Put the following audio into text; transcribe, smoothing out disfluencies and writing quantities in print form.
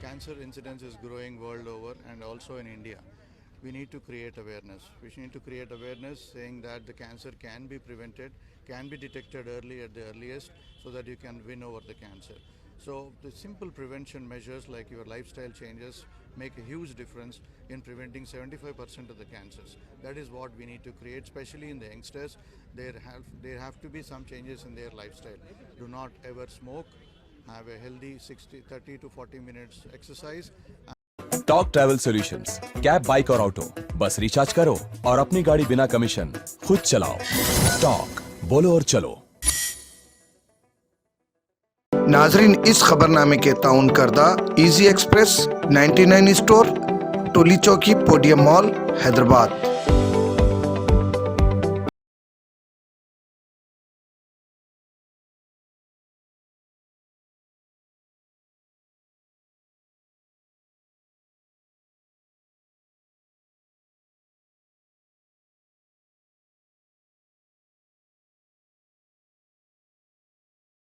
cancer incidence is growing world over and also in India. We need to create awareness. We need to create awareness saying that the cancer can be prevented, can be detected early at the earliest so that you can win over the cancer. So the simple prevention measures like your lifestyle changes make a huge difference in preventing 75% of the cancers. That is what we need to create, especially in the youngsters. There have to be some changes in their lifestyle. Do not ever smoke. Have a healthy 30 to 40 minutes exercise. Talk travel solutions, cab, bike और auto, बस recharge करो और अपनी गाड़ी बिना commission खुद चलाओ। Talk, बोलो और चलो। नाजरीन, इस खबरनामे के ताउन करदा इजी एक्सप्रेस 99 स्टोर, टोली चौकी, पोडियम मॉल, हैदराबाद।